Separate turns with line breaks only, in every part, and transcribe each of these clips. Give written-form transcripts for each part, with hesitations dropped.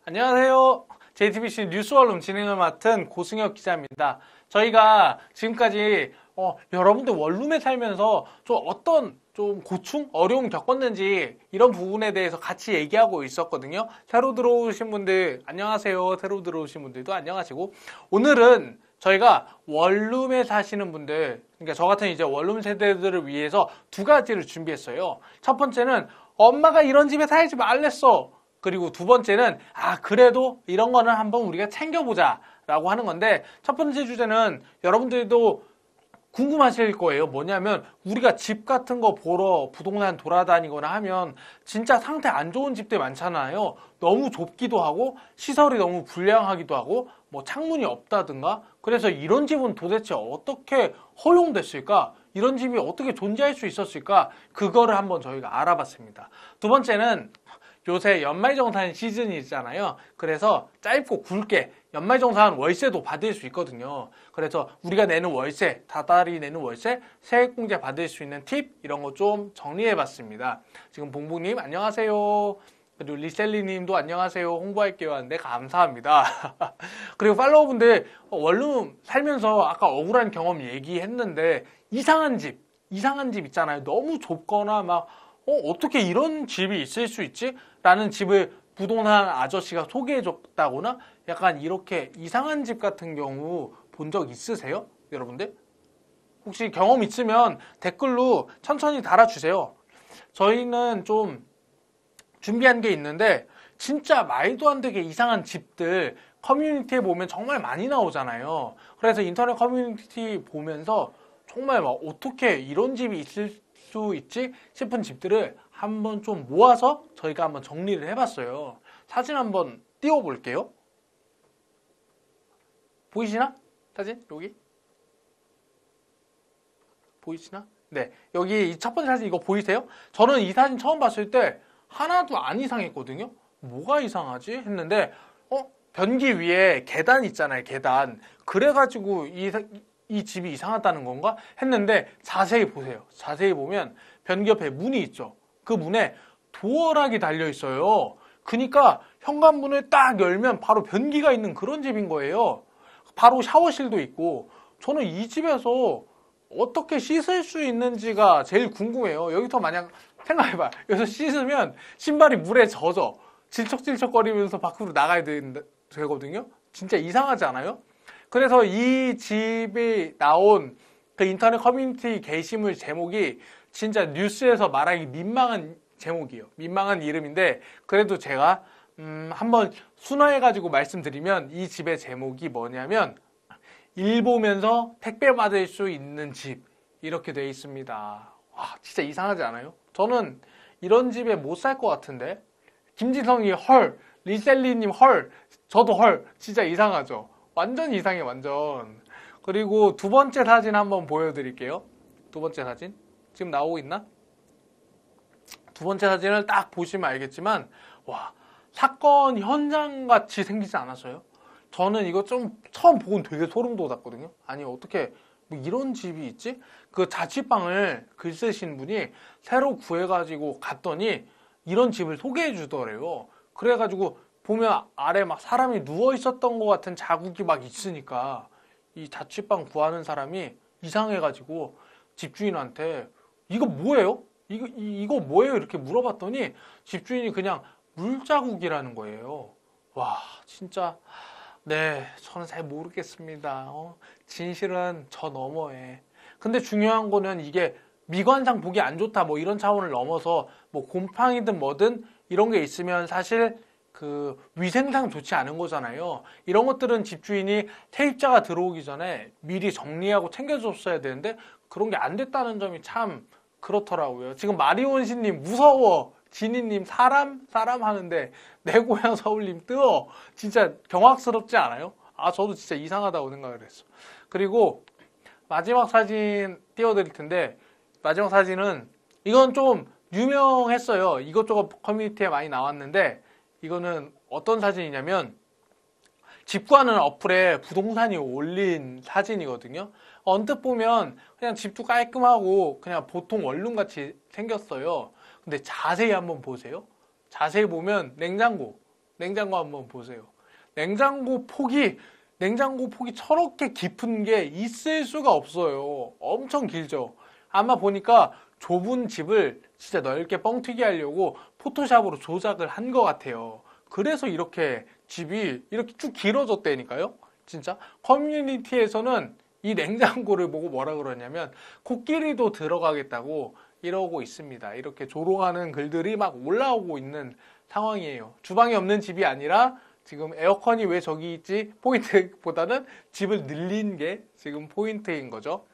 안녕하세요. JTBC 뉴스원룸 진행을 맡은 고승혁 기자입니다. 저희가 지금까지 여러분들 원룸에 살면서 좀 어떤 좀 고충, 어려움 겪었는지 이런 부분에 대해서 같이 얘기하고 있었거든요. 새로 들어오신 분들 안녕하세요. 새로 들어오신 분들도 안녕하시고, 오늘은 저희가 원룸에 사시는 분들, 그러니까 저 같은 이제 원룸 세대들을 위해서 두 가지를 준비했어요. 첫 번째는 엄마가 이런 집에 살지 말랬어. 그리고 두 번째는 그래도 이런 거는 한번 우리가 챙겨보자 라고 하는 건데, 첫 번째 주제는 여러분들도 궁금하실 거예요. 뭐냐면 우리가 집 같은 거 보러 부동산 돌아다니거나 하면 진짜 상태 안 좋은 집들 많잖아요. 너무 좁기도 하고 시설이 너무 불량하기도 하고 뭐 창문이 없다든가. 그래서 이런 집은 도대체 어떻게 허용됐을까? 이런 집이 어떻게 존재할 수 있었을까? 그거를 한번 저희가 알아봤습니다. 두 번째는 요새 연말정산 시즌이 있잖아요. 그래서 짧고 굵게 연말정산 월세도 받을 수 있거든요. 그래서 우리가 내는 월세, 다달이 내는 월세, 세액공제 받을 수 있는 팁 이런 거 좀 정리해봤습니다. 지금 봉봉님 안녕하세요. 그리고 리셀리님도 안녕하세요. 홍보할게요 하는데 감사합니다. 그리고 팔로워분들 원룸 살면서 아까 억울한 경험 얘기했는데 이상한 집 있잖아요. 너무 좁거나 막 어떻게 이런 집이 있을 수 있지? 라는 집을 부동산 아저씨가 소개해줬다거나 약간 이렇게 이상한 집 같은 경우 본 적 있으세요? 여러분들? 혹시 경험 있으면 댓글로 천천히 달아주세요. 저희는 좀 준비한 게 있는데 진짜 말도 안 되게 이상한 집들 커뮤니티에 보면 정말 많이 나오잖아요. 그래서 인터넷 커뮤니티 보면서 정말 막 어떻게 이런 집이 있을 수 있지 싶은 집들을 한번 좀 모아서 저희가 한번 정리를 해봤어요. 사진 한번 띄워볼게요. 보이시나? 사진? 여기? 보이시나? 네. 여기 이 첫 번째 사진 이거 보이세요? 저는 이 사진 처음 봤을 때 하나도 안 이상했거든요. 뭐가 이상하지? 했는데 변기 위에 계단 있잖아요. 계단. 그래가지고 이 집이 이상하다는 건가? 했는데 자세히 보세요. 자세히 보면 변기 옆에 문이 있죠. 그 문에 도어락이 달려 있어요. 그러니까 현관문을 딱 열면 바로 변기가 있는 그런 집인 거예요. 바로 샤워실도 있고. 저는 이 집에서 어떻게 씻을 수 있는지가 제일 궁금해요. 여기서 만약 생각해봐. 여기서 씻으면 신발이 물에 젖어. 질척질척거리면서 밖으로 나가야 되거든요. 진짜 이상하지 않아요? 그래서 이 집이 나온 그 인터넷 커뮤니티 게시물 제목이 진짜 뉴스에서 말하기 민망한 제목이에요. 민망한 이름인데 그래도 제가 한번 순화해가지고 말씀드리면 이 집의 제목이 뭐냐면 일 보면서 택배 받을 수 있는 집 이렇게 되어 있습니다. 와 진짜 이상하지 않아요? 저는 이런 집에 못 살 것 같은데. 김지성이 헐, 리셀리님 헐, 저도 헐. 진짜 이상하죠? 완전 이상해 완전. 그리고 두 번째 사진 한번 보여드릴게요. 두 번째 사진 지금 나오고 있나? 두 번째 사진을 딱 보시면 알겠지만 와 사건 현장같이 생기지 않았어요? 저는 이거 좀 처음 보곤 되게 소름 돋았거든요. 아니 어떻게 뭐 이런 집이 있지? 그 자취방을 글 쓰신 분이 새로 구해가지고 갔더니 이런 집을 소개해 주더래요. 그래가지고 보면 아래 막 사람이 누워 있었던 것 같은 자국이 막 있으니까 이 자취방 구하는 사람이 이상해가지고 집주인한테 이거 뭐예요? 이거 뭐예요? 이렇게 물어봤더니 집주인이 그냥 물자국이라는 거예요. 와 진짜 네 저는 잘 모르겠습니다. 진실은 저 너머에. 근데 중요한 거는 이게 미관상 보기 안 좋다 뭐 이런 차원을 넘어서 뭐 곰팡이든 뭐든 이런 게 있으면 사실 그 위생상 좋지 않은 거잖아요. 이런 것들은 집주인이 세입자가 들어오기 전에 미리 정리하고 챙겨줬어야 되는데 그런 게 안 됐다는 점이 참 그렇더라고요. 지금 마리온씨님 무서워, 지니님 사람 하는데 내 고향 서울님 뜨어. 진짜 경악스럽지 않아요? 저도 진짜 이상하다고 생각을 했어. 그리고 마지막 사진 띄워드릴 텐데 마지막 사진은 이건 좀 유명했어요. 이것저것 커뮤니티에 많이 나왔는데 이거는 어떤 사진이냐면 집 구하는 어플에 부동산이 올린 사진이거든요. 언뜻 보면 그냥 집도 깔끔하고 그냥 보통 원룸같이 생겼어요. 근데 자세히 한번 보세요. 자세히 보면 냉장고 냉장고 한번 보세요. 냉장고 폭이 저렇게 깊은 게 있을 수가 없어요. 엄청 길죠. 아마 보니까 좁은 집을 진짜 넓게 뻥튀기 하려고 포토샵으로 조작을 한 것 같아요. 그래서 이렇게 집이 이렇게 쭉 길어졌다니까요. 진짜 커뮤니티에서는 이 냉장고를 보고 뭐라 그러냐면 코끼리도 들어가겠다고 이러고 있습니다. 이렇게 조롱하는 글들이 막 올라오고 있는 상황이에요. 주방이 없는 집이 아니라 지금 에어컨이 왜 저기 있지? 포인트보다는 집을 늘린 게 지금 포인트인 거죠.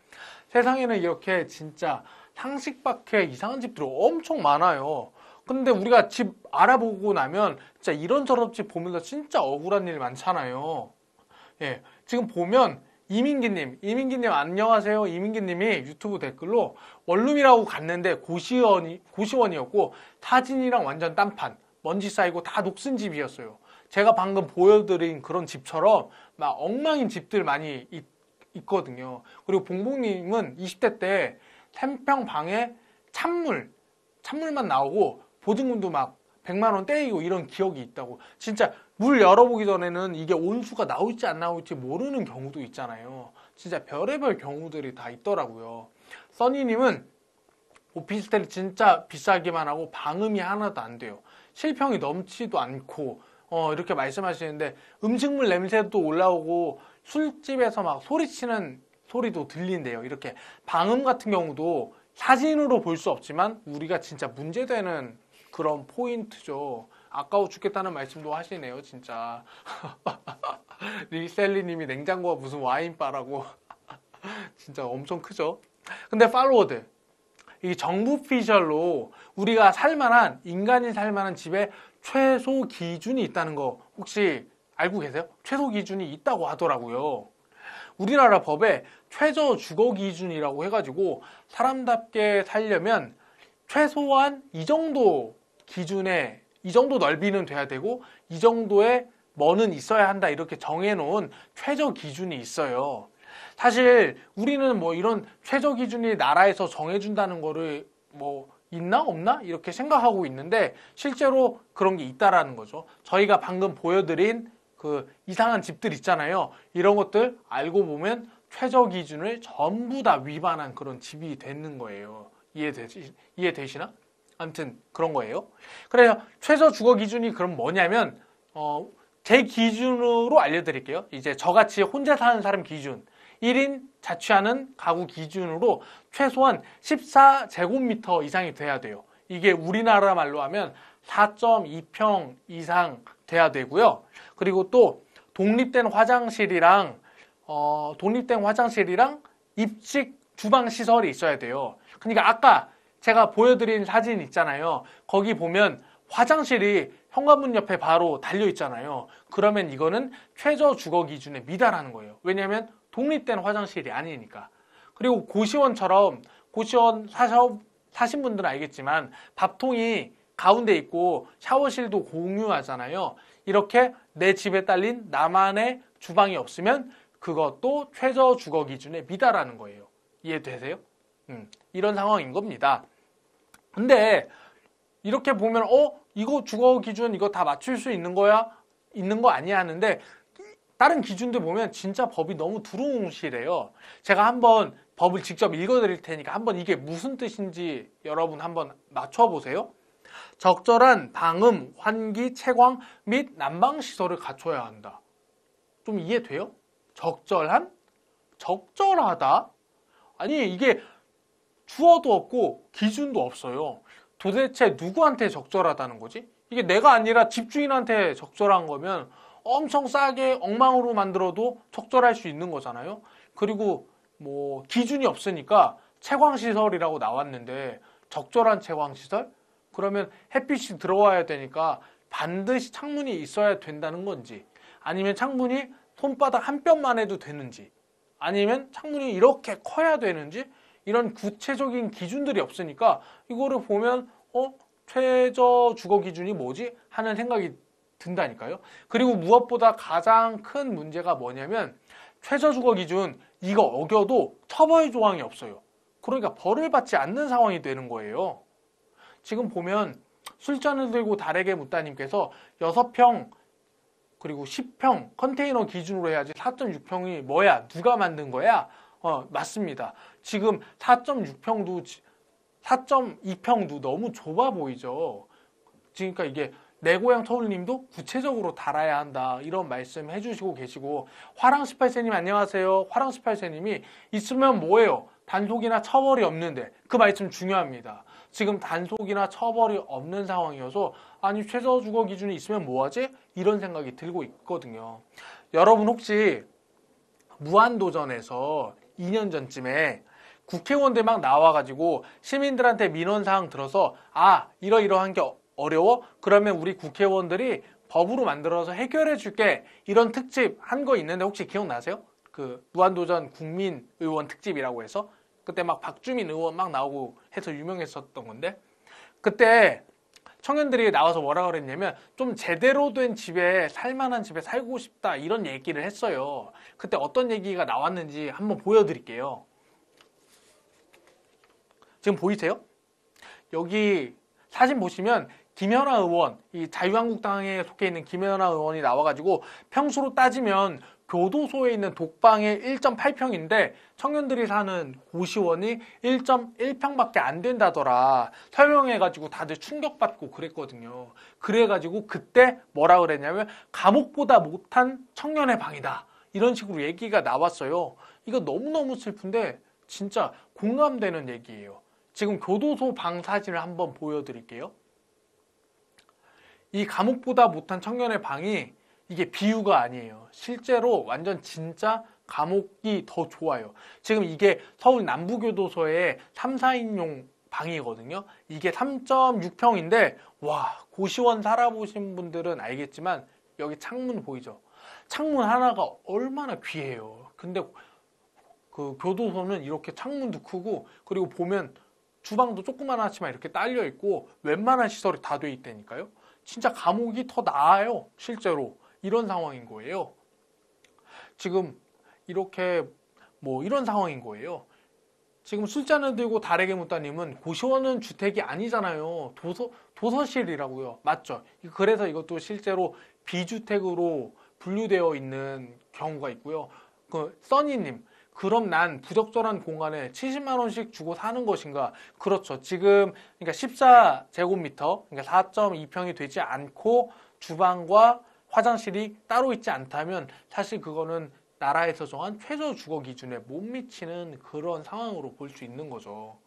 세상에는 이렇게 진짜 상식 밖의 이상한 집들이 엄청 많아요. 근데 우리가 집 알아보고 나면 진짜 이런저런 집 보면서 진짜 억울한 일 많잖아요. 예, 지금 보면 이민기님 안녕하세요. 이민기님이 유튜브 댓글로 원룸이라고 갔는데 고시원이었고 사진이랑 완전 딴판, 먼지 쌓이고 다 녹슨 집이었어요. 제가 방금 보여드린 그런 집처럼 막 엉망인 집들 많이 있거든요. 그리고 봉봉님은 20대 때 3평 방에 찬물만 나오고 보증금도 막 100만 원 떼이고 이런 기억이 있다고. 진짜 물 열어보기 전에는 이게 온수가 나올지 안 나올지 모르는 경우도 있잖아요. 진짜 별의별 경우들이 다 있더라고요. 써니님은 오피스텔이 진짜 비싸기만 하고 방음이 하나도 안 돼요. 실평이 넘지도 않고 이렇게 말씀하시는데 음식물 냄새도 올라오고 술집에서 막 소리치는 소리도 들린대요. 이렇게 방음 같은 경우도 사진으로 볼 수 없지만 우리가 진짜 문제되는 그런 포인트죠. 아까워 죽겠다는 말씀도 하시네요. 진짜 리셀리님이 냉장고가 무슨 와인바라고 진짜 엄청 크죠. 근데 팔로워드 이 정부 피셜로 우리가 살만한 인간이 살만한 집에 최소 기준이 있다는 거 혹시 알고 계세요? 최소 기준이 있다고 하더라고요. 우리나라 법에 최저 주거 기준이라고 해가지고 사람답게 살려면 최소한 이 정도 기준에 이 정도 넓이는 돼야 되고 이 정도의 뭐는 있어야 한다 이렇게 정해놓은 최저 기준이 있어요. 사실 우리는 뭐 이런 최저 기준이 나라에서 정해준다는 거를 뭐 있나 없나 이렇게 생각하고 있는데 실제로 그런 게 있다라는 거죠. 저희가 방금 보여드린 그 이상한 집들 있잖아요. 이런 것들 알고 보면 최저 기준을 전부 다 위반한 그런 집이 되는 거예요. 이해되시나? 아무튼 그런 거예요. 그래서 최저 주거 기준이 그럼 뭐냐면 제 기준으로 알려드릴게요. 이제 저같이 혼자 사는 사람 기준 1인 자취하는 가구 기준으로 최소한 14제곱미터 이상이 돼야 돼요. 이게 우리나라 말로 하면 4.2평 이상 돼야 되고요. 그리고 또 독립된 화장실이랑 입식 주방 시설이 있어야 돼요. 그러니까 아까 제가 보여드린 사진 있잖아요. 거기 보면 화장실이 현관문 옆에 바로 달려 있잖아요. 그러면 이거는 최저 주거 기준에 미달하는 거예요. 왜냐하면 독립된 화장실이 아니니까. 그리고 고시원 사신 분들은 알겠지만 밥통이 가운데 있고 샤워실도 공유하잖아요. 이렇게 내 집에 딸린 나만의 주방이 없으면 그것도 최저 주거 기준에 미달하는 거예요. 이해되세요? 이런 상황인 겁니다. 근데 이렇게 보면 이거 주거 기준 이거 다 맞출 수 있는 거야? 있는 거 아니야 하는데 다른 기준들 보면 진짜 법이 너무 두루뭉실해요. 제가 한번 법을 직접 읽어드릴 테니까 한번 이게 무슨 뜻인지 여러분 한번 맞춰보세요. 적절한 방음, 환기, 채광 및 난방시설을 갖춰야 한다. 좀 이해돼요? 적절하다? 아니 이게 주어도 없고 기준도 없어요. 도대체 누구한테 적절하다는 거지? 이게 내가 아니라 집주인한테 적절한 거면 엄청 싸게 엉망으로 만들어도 적절할 수 있는 거잖아요. 그리고 뭐 기준이 없으니까 채광시설이라고 나왔는데 적절한 채광시설? 그러면 햇빛이 들어와야 되니까 반드시 창문이 있어야 된다는 건지 아니면 창문이 손바닥 한 뼘만 해도 되는지 아니면 창문이 이렇게 커야 되는지 이런 구체적인 기준들이 없으니까 이거를 보면 최저 주거 기준이 뭐지? 하는 생각이 든다니까요. 그리고 무엇보다 가장 큰 문제가 뭐냐면 최저 주거 기준 이거 어겨도 처벌 조항이 없어요. 그러니까 벌을 받지 않는 상황이 되는 거예요. 지금 보면 술잔을 들고 달에게 묻다님께서 6평 그리고 10평 컨테이너 기준으로 해야지 4.6평이 뭐야? 누가 만든 거야? 맞습니다. 지금 4.6평도 4.2평도 너무 좁아 보이죠. 그러니까 이게 내 고향 서울님도 구체적으로 달아야 한다 이런 말씀 해주시고 계시고, 화랑18세님 안녕하세요. 화랑18세님이 있으면 뭐예요? 단속이나 처벌이 없는데, 그 말씀 중요합니다. 지금 단속이나 처벌이 없는 상황이어서 아니 최저주거 기준이 있으면 뭐하지? 이런 생각이 들고 있거든요. 여러분 혹시 무한도전에서 2년 전쯤에 국회의원들 막 나와가지고 시민들한테 민원사항 들어서 이러이러한 게 어려워? 그러면 우리 국회의원들이 법으로 만들어서 해결해 줄게 이런 특집 한 거 있는데 혹시 기억나세요? 그 무한도전 국민의원 특집이라고 해서 그때 막 박주민 의원 막 나오고 해서 유명했었던 건데, 그때 청년들이 나와서 뭐라 그랬냐면 좀 제대로 된 집에 살만한 집에 살고 싶다 이런 얘기를 했어요. 그때 어떤 얘기가 나왔는지 한번 보여드릴게요. 지금 보이세요? 여기 사진 보시면 김연아 의원, 이 자유한국당에 속해 있는 김연아 의원이 나와가지고 평수로 따지면 교도소에 있는 독방에 1.8평인데 청년들이 사는 고시원이 1.1평밖에 안 된다더라 설명해가지고 다들 충격받고 그랬거든요. 그래가지고 그때 뭐라 그랬냐면 감옥보다 못한 청년의 방이다 이런 식으로 얘기가 나왔어요. 이거 너무너무 슬픈데 진짜 공감되는 얘기예요. 지금 교도소 방 사진을 한번 보여드릴게요. 이 감옥보다 못한 청년의 방이 이게 비유가 아니에요. 실제로 완전 진짜 감옥이 더 좋아요. 지금 이게 서울 남부교도소의 3, 4인용 방이거든요. 이게 3.6평인데 와, 고시원 살아보신 분들은 알겠지만 여기 창문 보이죠? 창문 하나가 얼마나 귀해요. 근데 그 교도소는 이렇게 창문도 크고 그리고 보면 주방도 조그만하지만 이렇게 딸려 있고 웬만한 시설이 다 돼 있다니까요. 진짜 감옥이 더 나아요. 실제로 이런 상황인 거예요. 지금 이렇게 이런 상황인 거예요. 지금 술잔을 들고 달에게 묻다님은 고시원은 주택이 아니잖아요. 도서실이라고요. 맞죠? 그래서 이것도 실제로 비주택으로 분류되어 있는 경우가 있고요. 그 써니님, 그럼 난 부적절한 공간에 70만 원씩 주고 사는 것인가? 그렇죠. 지금 그러니까 14제곱미터, 그러니까 4.2평이 되지 않고 주방과 화장실이 따로 있지 않다면 사실 그거는 나라에서 정한 최저 주거 기준에 못 미치는 그런 상황으로 볼 수 있는 거죠.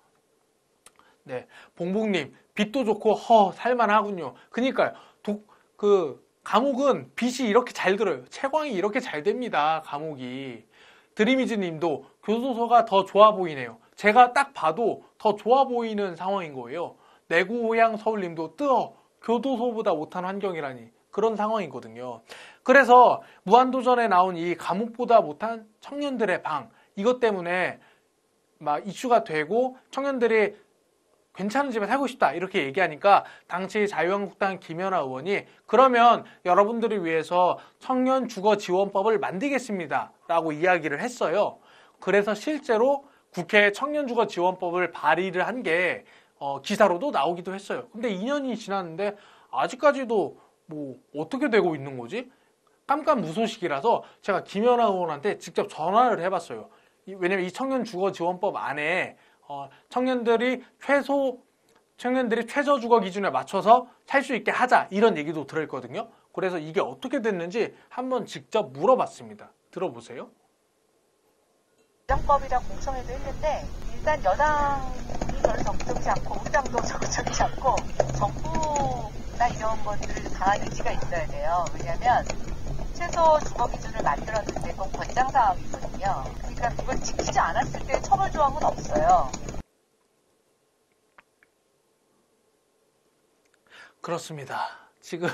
네, 봉봉님 빛도 좋고 살만하군요. 그러니까요. 감옥은 빛이 이렇게 잘 들어요. 채광이 이렇게 잘 됩니다. 감옥이. 드리미즈 님도 교도소가 더 좋아 보이네요. 제가 딱 봐도 더 좋아 보이는 상황인 거예요. 내 고향 서울 님도 교도소보다 못한 환경이라니 그런 상황이거든요. 그래서 무한도전에 나온 이 감옥보다 못한 청년들의 방, 이것 때문에 막 이슈가 되고 청년들이 괜찮은 집에 살고 싶다 이렇게 얘기하니까 당시 자유한국당 김연아 의원이 그러면 여러분들을 위해서 청년주거지원법을 만들겠습니다 라고 이야기를 했어요. 그래서 실제로 국회에 청년주거지원법을 발의를 한 게 기사로도 나오기도 했어요. 근데 2년이 지났는데 아직까지도 어떻게 되고 있는 거지? 깜깜무소식이라서 제가 김연아 의원한테 직접 전화를 해봤어요. 왜냐면 이 청년주거지원법 안에 청년들이 최저 주거 기준에 맞춰서 살 수 있게 하자 이런 얘기도 들어있거든요. 그래서 이게 어떻게 됐는지 한번 직접 물어봤습니다. 들어보세요.
개정법이라 공청회도 했는데 일단 여당이 별로 적극적이지 않고 우리 당도 적극적이지 않고 정부나 이런 것들 강한 의지가 있어야 돼요. 왜냐하면 최소 주거 기준을 만들었는데 그건 권장 사항이거든요. 그러니까 그걸 지키지 않았을 때 처벌 조항은 없어요.
그렇습니다. 지금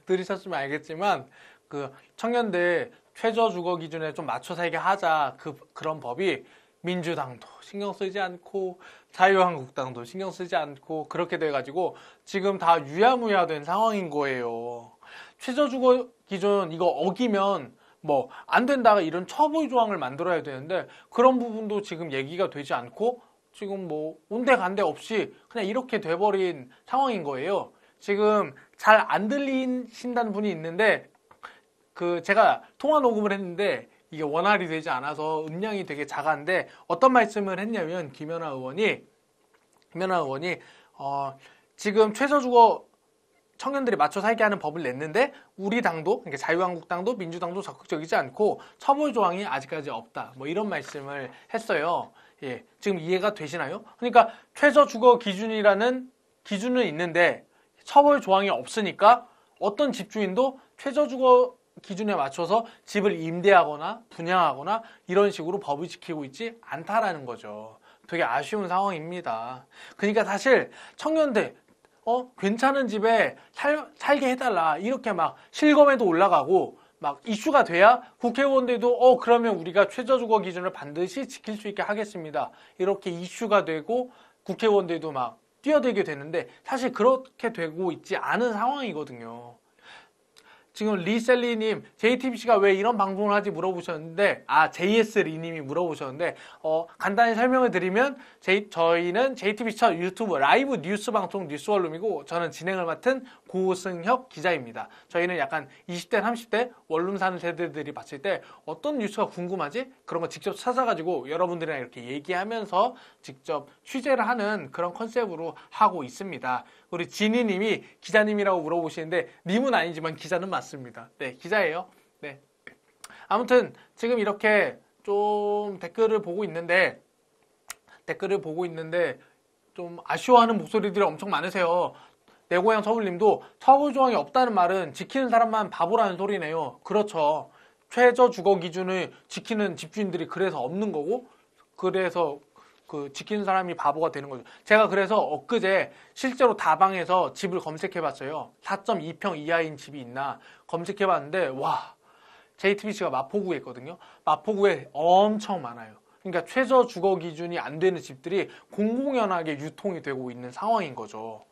들으셨으면 알겠지만 그 청년들 최저 주거 기준에 좀 맞춰 살게 하자 그런 법이 민주당도 신경 쓰지 않고 자유한국당도 신경 쓰지 않고 그렇게 돼가지고 지금 다 유야무야된 상황인 거예요. 최저 주거 기준 이거 어기면 안 된다 이런 처벌 조항을 만들어야 되는데 그런 부분도 지금 얘기가 되지 않고 지금 온데간데 없이 그냥 이렇게 돼버린 상황인 거예요. 지금 잘 안 들리신다는 분이 있는데 제가 통화 녹음을 했는데 이게 원활히 되지 않아서 음량이 되게 작았는데 어떤 말씀을 했냐면 김연아 의원이 지금 최저주거 청년들이 맞춰 살게 하는 법을 냈는데 우리 당도, 그러니까 자유한국당도 민주당도 적극적이지 않고 처벌 조항이 아직까지 없다. 뭐 이런 말씀을 했어요. 예, 지금 이해가 되시나요? 그러니까 최저주거 기준이라는 기준은 있는데 처벌 조항이 없으니까 어떤 집주인도 최저주거 기준에 맞춰서 집을 임대하거나 분양하거나 이런 식으로 법을 지키고 있지 않다라는 거죠. 되게 아쉬운 상황입니다. 그러니까 사실 청년들 괜찮은 집에 살게 해달라 이렇게 막 실검에도 올라가고 막 이슈가 돼야 국회의원들도 그러면 우리가 최저주거 기준을 반드시 지킬 수 있게 하겠습니다. 이렇게 이슈가 되고 국회의원들도 막 뛰어들게 되는데 사실 그렇게 되고 있지 않은 상황이거든요. 지금 리셀리님, JTBC가 왜 이런 방송을 하지 물어보셨는데, JS리님이 물어보셨는데, 간단히 설명을 드리면, 저희는 JTBC 첫 유튜브 라이브 뉴스 방송 뉴스원룸이고, 저는 진행을 맡은 고승혁 기자입니다. 저희는 약간 20대, 30대 원룸 사는 세대들이 봤을 때 어떤 뉴스가 궁금하지? 그런 거 직접 찾아가지고 여러분들이랑 이렇게 얘기하면서 직접 취재를 하는 그런 컨셉으로 하고 있습니다. 우리 진희님이 기자님이라고 물어보시는데 님은 아니지만 기자는 맞습니다. 네, 기자예요. 네. 아무튼 지금 이렇게 좀 댓글을 보고 있는데 좀 아쉬워하는 목소리들이 엄청 많으세요. 내 고향 서울님도 처벌 조항이 없다는 말은 지키는 사람만 바보라는 소리네요. 그렇죠. 최저 주거 기준을 지키는 집주인들이 그래서 없는 거고 그래서 지키는 사람이 바보가 되는 거죠. 제가 그래서 엊그제 실제로 다방에서 집을 검색해봤어요. 4.2평 이하인 집이 있나 검색해봤는데 와, JTBC가 마포구에 있거든요. 마포구에 엄청 많아요. 그러니까 최저 주거 기준이 안 되는 집들이 공공연하게 유통이 되고 있는 상황인 거죠.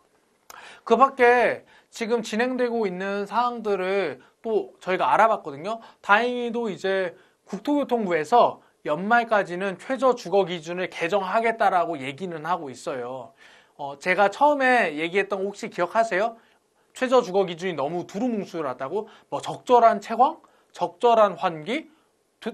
그 밖에 지금 진행되고 있는 사항들을 또 저희가 알아봤거든요. 다행히도 이제 국토교통부에서 연말까지는 최저 주거 기준을 개정하겠다라고 얘기는 하고 있어요. 제가 처음에 얘기했던 거 혹시 기억하세요? 최저 주거 기준이 너무 두루뭉술하다고? 뭐 적절한 채광? 적절한 환기?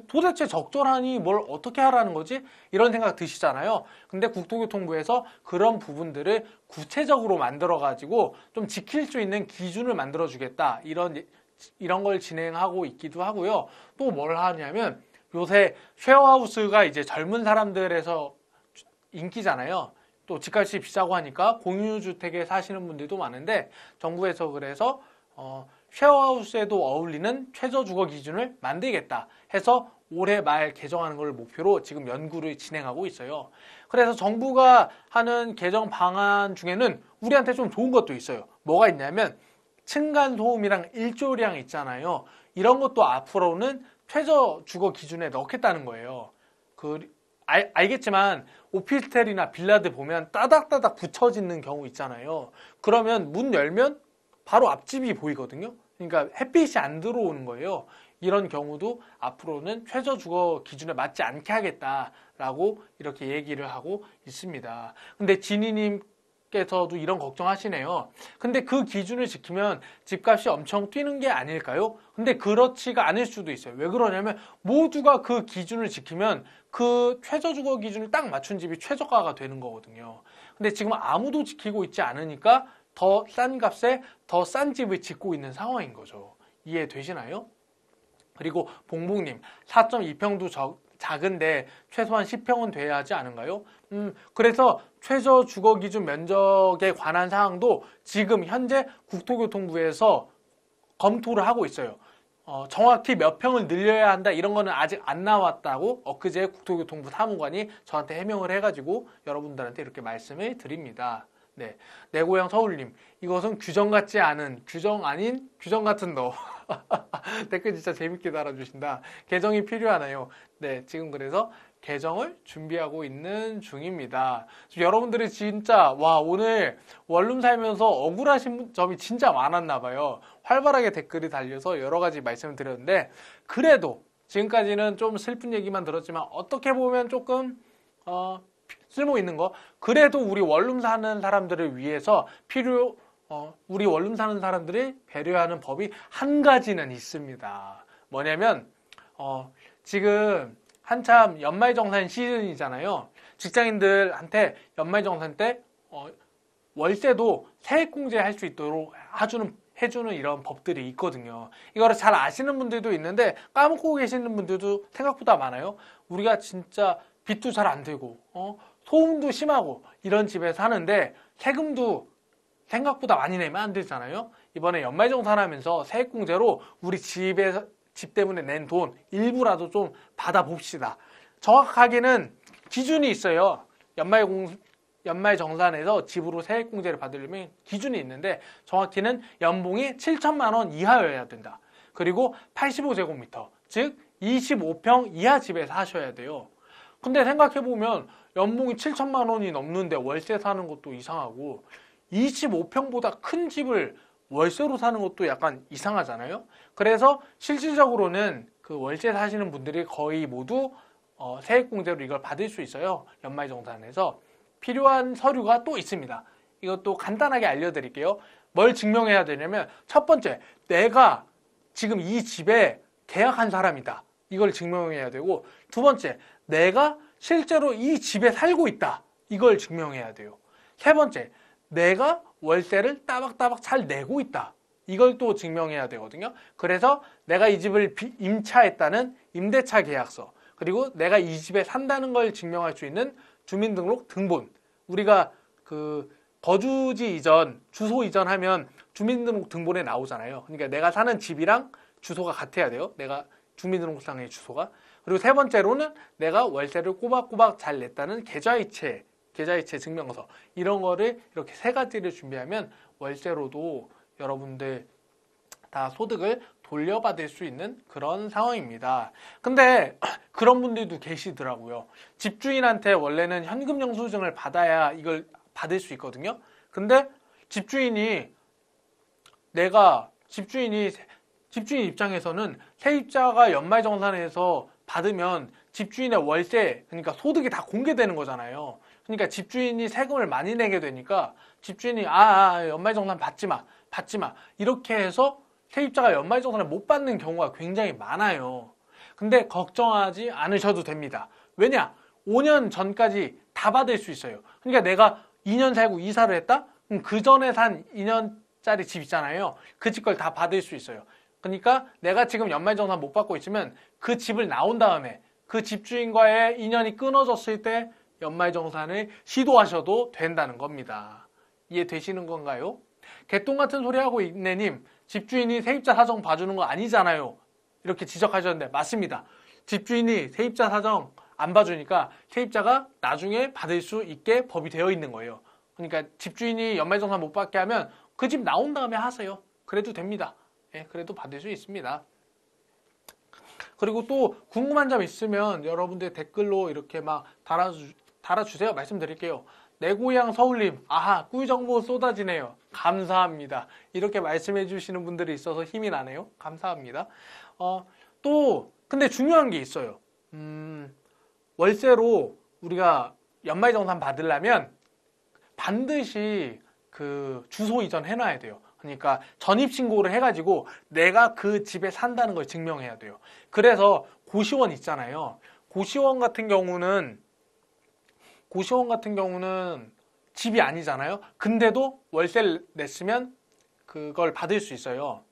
도대체 적절하니 뭘 어떻게 하라는 거지? 이런 생각 드시잖아요. 근데 국토교통부에서 그런 부분들을 구체적으로 만들어가지고 좀 지킬 수 있는 기준을 만들어주겠다. 이런 걸 진행하고 있기도 하고요. 또 뭘 하냐면 요새 쉐어하우스가 이제 젊은 사람들에서 인기잖아요. 또 집값이 비싸고 하니까 공유주택에 사시는 분들도 많은데 정부에서 그래서 쉐어하우스에도 어울리는 최저주거 기준을 만들겠다 해서 올해 말 개정하는 걸 목표로 지금 연구를 진행하고 있어요. 그래서 정부가 하는 개정 방안 중에는 우리한테 좀 좋은 것도 있어요. 뭐가 있냐면 층간소음이랑 일조량 있잖아요. 이런 것도 앞으로는 최저주거 기준에 넣겠다는 거예요. 알겠지만 오피스텔이나 빌라들 보면 따닥따닥 붙여지는 경우 있잖아요. 그러면 문 열면 바로 앞집이 보이거든요. 그러니까 햇빛이 안 들어오는 거예요. 이런 경우도 앞으로는 최저주거 기준에 맞지 않게 하겠다라고 이렇게 얘기를 하고 있습니다. 근데 진희님께서도 이런 걱정하시네요. 근데 그 기준을 지키면 집값이 엄청 뛰는 게 아닐까요? 근데 그렇지가 않을 수도 있어요. 왜 그러냐면 모두가 그 기준을 지키면 그 최저주거 기준을 딱 맞춘 집이 최저가가 되는 거거든요. 근데 지금 아무도 지키고 있지 않으니까 더 싼 값에 더 싼 집을 짓고 있는 상황인 거죠. 이해되시나요? 그리고 봉봉님 4.2평도 작은데 최소한 10평은 돼야 하지 않은가요? 그래서 최저 주거 기준 면적에 관한 사항도 지금 현재 국토교통부에서 검토를 하고 있어요. 정확히 몇 평을 늘려야 한다 이런 거는 아직 안 나왔다고 엊그제 국토교통부 사무관이 저한테 해명을 해가지고 여러분들한테 이렇게 말씀을 드립니다. 네, 내 고향 서울님 이것은 규정 같지 않은 규정 아닌 규정 같은 너 댓글 진짜 재밌게 달아주신다. 개정이 필요하나요? 네, 지금 그래서 개정을 준비하고 있는 중입니다. 여러분들이 진짜 오늘 원룸 살면서 억울하신 점이 진짜 많았나 봐요. 활발하게 댓글이 달려서 여러 가지 말씀을 드렸는데 그래도 지금까지는 좀 슬픈 얘기만 들었지만 어떻게 보면 조금 쓸모 있는 거 그래도 우리 원룸 사는 사람들을 위해서 우리 원룸 사는 사람들이 배려하는 법이 한 가지는 있습니다. 뭐냐면 지금 한참 연말정산 시즌이잖아요. 직장인들한테 연말정산 때 월세도 세액공제 할 수 있도록 해주는 이런 법들이 있거든요. 이거를 잘 아시는 분들도 있는데 까먹고 계시는 분들도 생각보다 많아요. 우리가 진짜 빚도 잘 안 되고 소음도 심하고 이런 집에 사는데 세금도 생각보다 많이 내면 안 되잖아요. 이번에 연말정산하면서 세액공제로 우리 집 때문에 낸 돈 일부라도 좀 받아봅시다. 정확하게는 기준이 있어요. 연말정산에서 집으로 세액공제를 받으려면 기준이 있는데 정확히는 연봉이 7천만 원 이하여야 된다. 그리고 85제곱미터, 즉 25평 이하 집에 사셔야 돼요. 근데 생각해보면 연봉이 7천만 원이 넘는데 월세 사는 것도 이상하고 25평보다 큰 집을 월세로 사는 것도 약간 이상하잖아요. 그래서 실질적으로는 그 월세 사시는 분들이 거의 모두 세액공제로 이걸 받을 수 있어요. 연말정산에서. 필요한 서류가 또 있습니다. 이것도 간단하게 알려드릴게요. 뭘 증명해야 되냐면 첫 번째, 내가 지금 이 집에 계약한 사람이다. 이걸 증명해야 되고, 두 번째, 내가 실제로 이 집에 살고 있다. 이걸 증명해야 돼요. 세 번째, 내가 월세를 따박따박 잘 내고 있다. 이걸 또 증명해야 되거든요. 그래서 내가 이 집을 임차했다는 임대차 계약서, 그리고 내가 이 집에 산다는 걸 증명할 수 있는 주민등록 등본. 우리가 그 거주지 이전, 주소 이전하면 주민등록 등본에 나오잖아요. 그러니까 내가 사는 집이랑 주소가 같아야 돼요. 내가 주민등록상의 주소가. 그리고 세 번째로는 내가 월세를 꼬박꼬박 잘 냈다는 계좌이체 증명서. 이런 거를 이렇게 세 가지를 준비하면 월세로도 여러분들 다 소득을 돌려받을 수 있는 그런 상황입니다. 근데 그런 분들도 계시더라고요. 집주인한테 원래는 현금 영수증을 받아야 이걸 받을 수 있거든요. 근데 집주인 입장에서는 세입자가 연말정산에서 받으면 집주인의 월세, 그러니까 소득이 다 공개되는 거잖아요. 그러니까 집주인이 세금을 많이 내게 되니까 집주인이 연말정산 받지 마 이렇게 해서 세입자가 연말정산을 못 받는 경우가 굉장히 많아요. 근데 걱정하지 않으셔도 됩니다. 왜냐? 5년 전까지 다 받을 수 있어요. 그러니까 내가 2년 살고 이사를 했다? 그럼 그 전에 산 2년짜리 집 있잖아요. 그 집 걸 다 받을 수 있어요. 그러니까 내가 지금 연말정산 못 받고 있으면 그 집을 나온 다음에 그 집주인과의 인연이 끊어졌을 때 연말정산을 시도하셔도 된다는 겁니다. 이해되시는 건가요? 개똥 같은 소리 하고 있네님, 집주인이 세입자 사정 봐주는 거 아니잖아요. 이렇게 지적하셨는데 맞습니다. 집주인이 세입자 사정 안 봐주니까 세입자가 나중에 받을 수 있게 법이 되어 있는 거예요. 그러니까 집주인이 연말정산 못 받게 하면 그 집 나온 다음에 하세요. 그래도 됩니다. 예, 그래도 받을 수 있습니다. 그리고 또 궁금한 점 있으면 여러분들 댓글로 이렇게 막 달아주세요. 말씀드릴게요. 내 고향 서울님, 아하, 꿀 정보 쏟아지네요. 감사합니다. 이렇게 말씀해 주시는 분들이 있어서 힘이 나네요. 감사합니다. 또 근데 중요한 게 있어요. 월세로 우리가 연말정산 받으려면 반드시 그 주소 이전 해놔야 돼요. 그러니까 전입신고를 해가지고 내가 그 집에 산다는 걸 증명해야 돼요. 그래서 고시원 있잖아요. 고시원 같은 경우는 집이 아니잖아요. 근데도 월세를 냈으면 그걸 받을 수 있어요.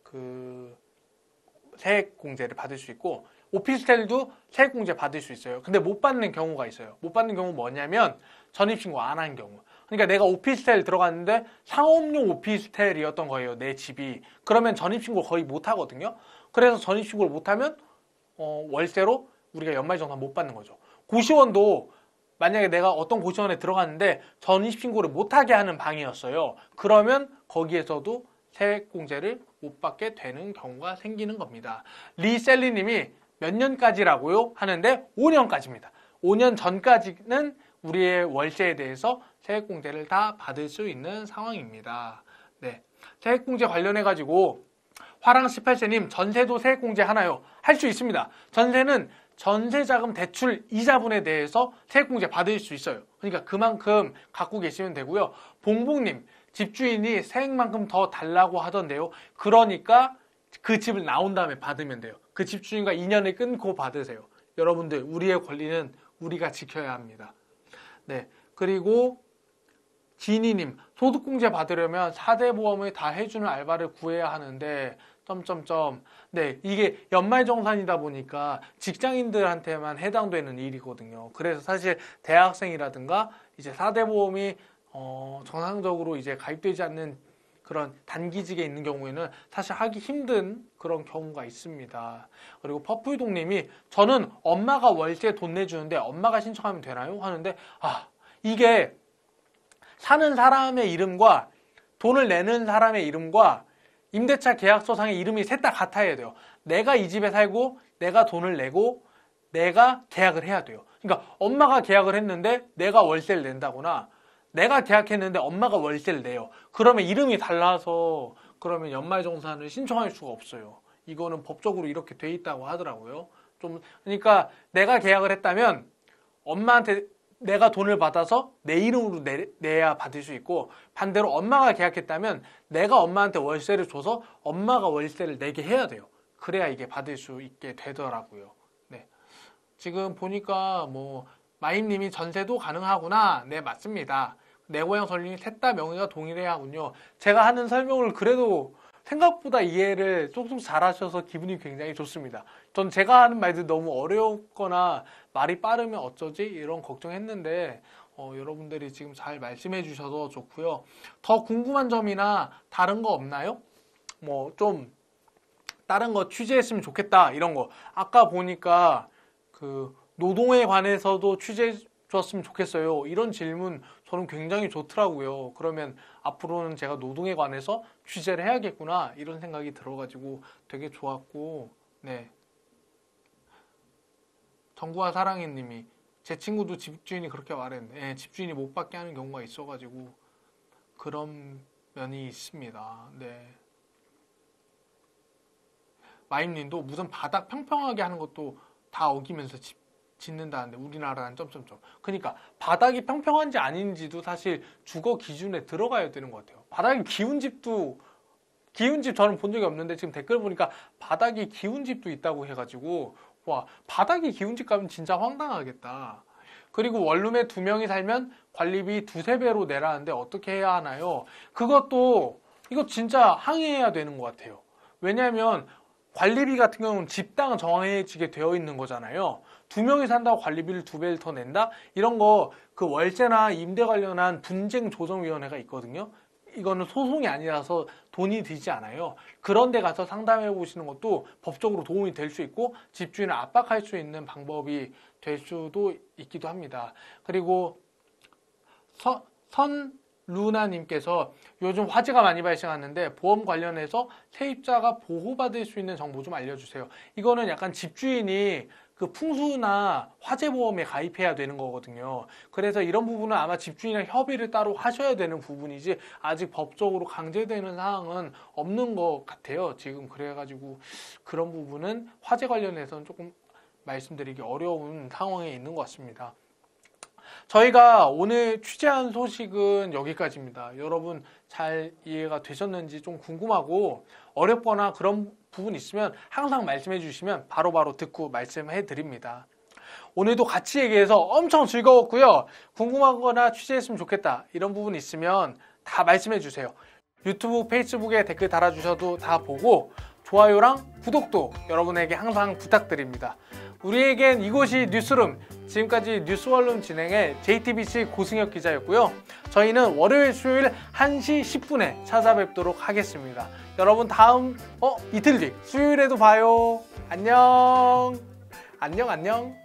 그 세액공제를 받을 수 있고, 오피스텔도 세액공제 받을 수 있어요. 근데 못 받는 경우가 있어요. 못 받는 경우 뭐냐면 전입신고 안 한 경우. 그러니까 내가 오피스텔 들어갔는데 상업용 오피스텔이었던 거예요. 내 집이. 그러면 전입신고 거의 못 하거든요. 그래서 전입신고를 못하면 월세로 우리가 연말정산 못 받는 거죠. 고시원도 만약에 내가 어떤 고시원에 들어갔는데 전입신고를 못하게 하는 방이었어요. 그러면 거기에서도 세액공제를 못 받게 되는 경우가 생기는 겁니다. 리셀리님이 몇 년까지라고요? 하는데 5년까지입니다. 5년 전까지는 우리의 월세에 대해서 세액공제를 다 받을 수 있는 상황입니다. 네, 세액공제 관련해가지고 화랑 18세님, 전세도 세액공제 하나요? 할 수 있습니다. 전세는 전세자금 대출 이자분에 대해서 세액공제 받을 수 있어요. 그러니까 그만큼 갖고 계시면 되고요. 봉봉님, 집주인이 세액만큼 더 달라고 하던데요. 그러니까 그 집을 나온 다음에 받으면 돼요. 그 집주인과 인연을 끊고 받으세요. 여러분들, 우리의 권리는 우리가 지켜야 합니다. 네. 그리고 지니님, 소득공제 받으려면 4대 보험을 다 해주는 알바를 구해야 하는데 네, 이게 연말정산이다 보니까 직장인들한테만 해당되는 일이거든요. 그래서 사실 대학생이라든가 이제 4대 보험이 정상적으로 이제 가입되지 않는 그런 단기직에 있는 경우에는 사실 하기 힘든 그런 경우가 있습니다. 그리고 퍼플동님이 저는 엄마가 월세 돈 내주는데 엄마가 신청하면 되나요? 하는데 이게 사는 사람의 이름과 돈을 내는 사람의 이름과 임대차 계약서상의 이름이 셋 다 같아야 돼요. 내가 이 집에 살고 내가 돈을 내고 내가 계약을 해야 돼요. 그러니까 엄마가 계약을 했는데 내가 월세를 낸다거나 내가 계약했는데 엄마가 월세를 내요. 그러면 이름이 달라서 그러면 연말정산을 신청할 수가 없어요. 이거는 법적으로 이렇게 돼 있다고 하더라고요. 그러니까 내가 계약을 했다면 엄마한테 내가 돈을 받아서 내 이름으로 내야 받을 수 있고, 반대로 엄마가 계약했다면 내가 엄마한테 월세를 줘서 엄마가 월세를 내게 해야 돼요. 그래야 이게 받을 수 있게 되더라고요. 네. 지금 보니까 마임님이 전세도 가능하구나. 네, 맞습니다. 내 고향 설립이 셋 다 명의가 동일해야 하군요. 제가 하는 설명을 그래도 생각보다 이해를 쏙쏙 잘하셔서 기분이 굉장히 좋습니다. 전 제가 하는 말들 너무 어렵거나 말이 빠르면 어쩌지? 이런 걱정했는데 여러분들이 지금 잘 말씀해 주셔서 좋고요. 더 궁금한 점이나 다른 거 없나요? 좀 다른 거 취재했으면 좋겠다 이런 거. 아까 보니까 그 노동에 관해서도 취재해 줬으면 좋겠어요. 이런 질문 저는 굉장히 좋더라고요. 그러면 앞으로는 제가 노동에 관해서 취재를 해야겠구나 이런 생각이 들어가지고 되게 좋았고, 네. 정구와 사랑해님이 제 친구도 집주인이 그렇게 말했는데, 네, 집주인이 못 받게 하는 경우가 있어가지고 그런 면이 있습니다. 네. 마임님도 무슨 바닥 평평하게 하는 것도 다 어기면서 집 짓는다는데 우리나라는 그러니까 바닥이 평평한지 아닌지도 사실 주거 기준에 들어가야 되는 것 같아요. 바닥이 기운 집 저는 본 적이 없는데 지금 댓글 보니까 바닥이 기운 집도 있다고 해가지고 와, 바닥이 기운 집 가면 진짜 황당하겠다. 그리고 원룸에 2명이 살면 관리비 2~3배로 내라는데 어떻게 해야 하나요? 이거 진짜 항의해야 되는 것 같아요. 왜냐하면 관리비 같은 경우는 집당 정해지게 되어 있는 거잖아요. 2명이 산다고 관리비를 2배를 더 낸다? 이런 거 그 월세나 임대 관련한 분쟁 조정위원회가 있거든요. 이거는 소송이 아니라서 돈이 들지 않아요. 그런 데 가서 상담해 보시는 것도 법적으로 도움이 될 수 있고 집주인을 압박할 수 있는 방법이 될 수도 있기도 합니다. 그리고 루나님께서 요즘 화재가 많이 발생하는데 보험 관련해서 세입자가 보호받을 수 있는 정보 좀 알려주세요. 이거는 약간 집주인이 그 풍수나 화재보험에 가입해야 되는 거거든요. 그래서 이런 부분은 아마 집주인이랑 협의를 따로 하셔야 되는 부분이지 아직 법적으로 강제되는 사항은 없는 것 같아요. 지금 그래가지고 그런 부분은 화재 관련해서는 조금 말씀드리기 어려운 상황에 있는 것 같습니다. 저희가 오늘 취재한 소식은 여기까지입니다. 여러분 잘 이해가 되셨는지 좀 궁금하고 어렵거나 그런 부분 있으면 항상 말씀해 주시면 바로바로 듣고 말씀해 드립니다. 오늘도 같이 얘기해서 엄청 즐거웠고요. 궁금하거나 취재했으면 좋겠다 이런 부분 있으면 다 말씀해 주세요. 유튜브, 페이스북에 댓글 달아주셔도 다 보고 좋아요랑 구독도 여러분에게 항상 부탁드립니다. 우리에겐 이곳이 뉴스룸, 지금까지 뉴스원룸 진행의 JTBC 고승혁 기자였고요. 저희는 월요일, 수요일 1시 10분에 찾아뵙도록 하겠습니다. 여러분 다음 이틀 뒤 수요일에도 봐요. 안녕. 안녕.